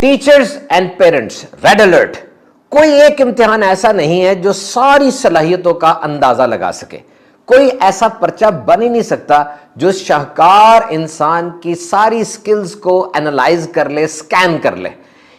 Teachers and parents, red alert. कोई एक इम्तिहान ऐसा नहीं है जो सारी सलाहियतों का अंदाजा लगा सके। कोई ऐसा पर्चा बन ही नहीं सकता जो शाहकार इंसान की सारी स्किल्स को एनालाइज कर ले, स्कैन कर ले।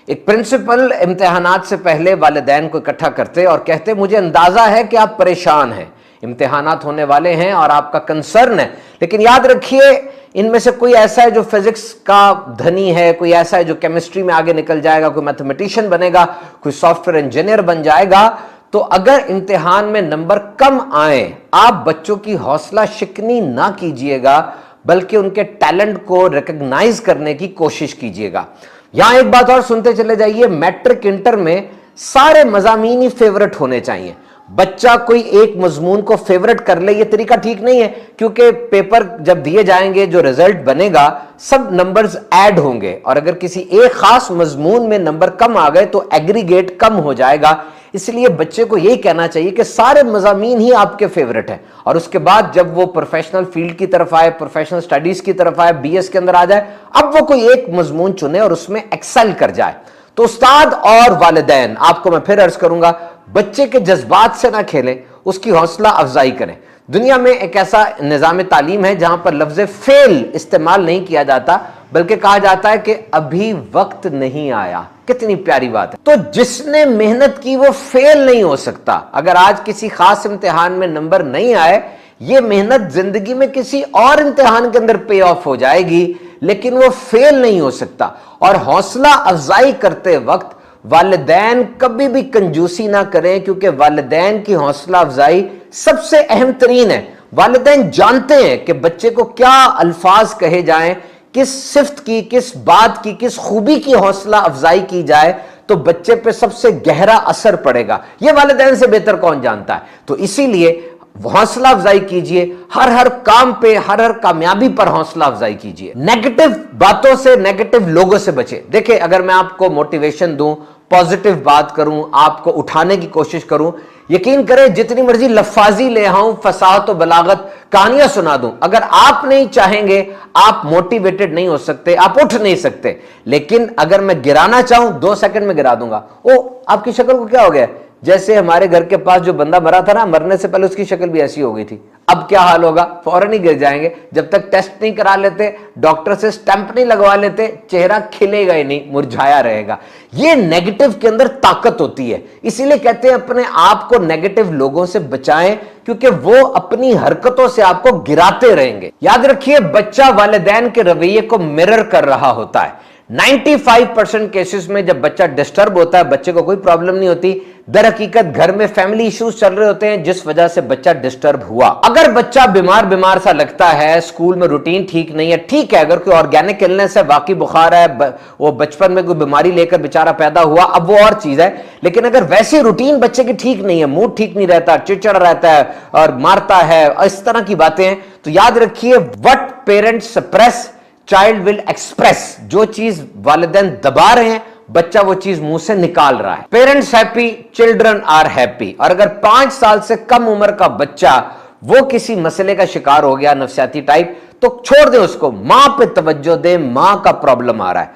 एक प्रिंसिपल इम्तिहानात से पहले वालिदैन को इकट्ठा करते और कहते, मुझे अंदाजा है कि आप परेशान हैं, इम्तिहानात होने वाले हैं और आपका कंसर्न है, लेकिन याद रखिए इनमें से कोई ऐसा है जो फिजिक्स का धनी है, कोई ऐसा है जो केमिस्ट्री में आगे निकल जाएगा, कोई मैथमेटिशियन बनेगा, कोई सॉफ्टवेयर इंजीनियर बन जाएगा। तो अगर इम्तिहान में नंबर कम आए, आप बच्चों की हौसला शिकनी ना कीजिएगा, बल्कि उनके टैलेंट को रिकॉग्नाइज करने की कोशिश कीजिएगा। यहां एक बात और सुनते चले जाइए, मैट्रिक इंटर में सारे मजामीन ही फेवरेट होने चाहिए। बच्चा कोई एक मजमून को फेवरेट कर ले, ये तरीका ठीक नहीं है, क्योंकि पेपर जब दिए जाएंगे, जो रिजल्ट बनेगा, सब नंबर्स ऐड होंगे और अगर किसी एक खास मजमून में नंबर कम आ गए तो एग्रीगेट कम हो जाएगा। इसलिए बच्चे को यही कहना चाहिए कि सारे मजामीन ही आपके फेवरेट हैं और उसके बाद जब वो प्रोफेशनल फील्ड की तरफ आए, प्रोफेशनल स्टडीज की तरफ आए, बीएस के अंदर आ जाए, अब वो कोई एक मजमून चुने और उसमें एक्सेल कर जाए। तो उस्ताद और वालिदैन, आपको मैं फिर अर्ज करूंगा, बच्चे के जज्बात से ना खेलें, उसकी हौसला अफजाई करें। दुनिया में एक ऐसा निज़ाम तालीम है जहां पर लफ्ज़ फेल इस्तेमाल नहीं किया जाता, बल्कि कहा जाता है कि अभी वक्त नहीं आया। कितनी प्यारी बात है। तो जिसने मेहनत की वो फेल नहीं हो सकता। अगर आज किसी खास इम्तिहान में नंबर नहीं आए, ये मेहनत जिंदगी में किसी और इम्तिहान के अंदर पे ऑफ हो जाएगी, लेकिन वो फेल नहीं हो सकता। और हौसला अफजाई करते वक्त वालिदैन कभी भी कंजूसी ना करें, क्योंकि वालिदैन की हौसला अफजाई सबसे अहम तरीन है। वालिदैन जानते हैं कि बच्चे को क्या अल्फाज कहे जाएं, किस सिफ्त की, किस बात की, किस खूबी की हौसला अफजाई की जाए तो बच्चे पे सबसे गहरा असर पड़ेगा। यह वालिदैन से बेहतर कौन जानता है। तो इसीलिए हौसला अफजाई कीजिए, हर काम पे, हर कामयाबी पर हौसला अफजाई कीजिए। नेगेटिव बातों से, नेगेटिव लोगों से बचे। देखिए, अगर मैं आपको मोटिवेशन दूं, पॉजिटिव बात करूं, आपको उठाने की कोशिश करूं, यकीन करें जितनी मर्जी लफ्फाजी ले आऊं, फसाहत और बलागत, कहानियां सुना दूं, अगर आप नहीं चाहेंगे आप मोटिवेटेड नहीं हो सकते, आप उठ नहीं सकते। लेकिन अगर मैं गिराना चाहूं 2 सेकंड में गिरा दूंगा। ओ, आपकी शक्ल को क्या हो गया? जैसे हमारे घर के पास जो बंदा मरा था ना, मरने से पहले उसकी शक्ल भी ऐसी हो गई थी। अब क्या हाल होगा? फौरन ही गिर जाएंगे। जब तक टेस्ट नहीं करा लेते, डॉक्टर से स्टैंप नहीं लगवा लेते, चेहरा खिलेगा ही नहीं, मुरझाया रहेगा। ये नेगेटिव के अंदर ताकत होती है। इसीलिए कहते हैं अपने आप को नेगेटिव लोगों से बचाएं, क्योंकि वो अपनी हरकतों से आपको गिराते रहेंगे। याद रखिए, बच्चा वालिदैन के रवैये को मिरर कर रहा होता है। 95% केसेस में जब बच्चा डिस्टर्ब होता है, बच्चे को कोई प्रॉब्लम नहीं होती, दर हकीकत घर में फैमिली इश्यूज चल रहे होते हैं जिस वजह से बच्चा डिस्टर्ब हुआ। अगर बच्चा बीमार सा लगता है, स्कूल में रूटीन ठीक नहीं है, ठीक है, अगर कोई ऑर्गेनिक इलनेस है, वाकई बुखार है, वो बचपन में कोई बीमारी लेकर बेचारा पैदा हुआ, अब वो और चीज है। लेकिन अगर वैसी रूटीन बच्चे की ठीक नहीं है, मूड ठीक नहीं रहता, चिड़चिड़ रहता है और मारता है, इस तरह की बातें हैं, तो याद रखिए, what parents suppress child will express. जो चीज वालिदैन दबा रहे हैं, बच्चा वो चीज मुंह से निकाल रहा है। Parents happy, children are happy. और अगर 5 साल से कम उम्र का बच्चा वो किसी मसले का शिकार हो गया, नफसियाती टाइप, तो छोड़ दे उसको, मां पे तवज्जो दे, मां का प्रॉब्लम आ रहा है।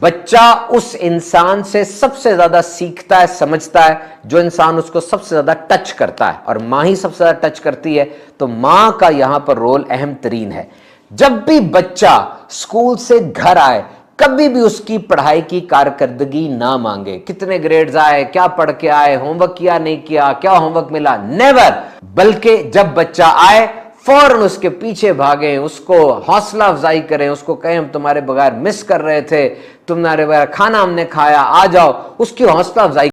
बच्चा उस इंसान से सबसे ज्यादा सीखता है, समझता है, जो इंसान उसको सबसे ज्यादा टच करता है, और मां ही सबसे ज्यादा टच करती है। तो मां का यहां पर रोल अहम तरीन है। जब भी बच्चा स्कूल से घर आए, कभी भी उसकी पढ़ाई की कारकर्दगी ना मांगे, कितने ग्रेड्स आए, क्या पढ़ के आए, होमवर्क किया नहीं किया, क्या होमवर्क मिला, नेवर। बल्कि जब बच्चा आए, फौरन उसके पीछे भागें, उसको हौसला अफजाई करें, उसको कहें हम तुम्हारे बगैर मिस कर रहे थे, तुम्हारे बगैर खाना हमने खाया, आ जाओ, उसकी हौसला अफजाई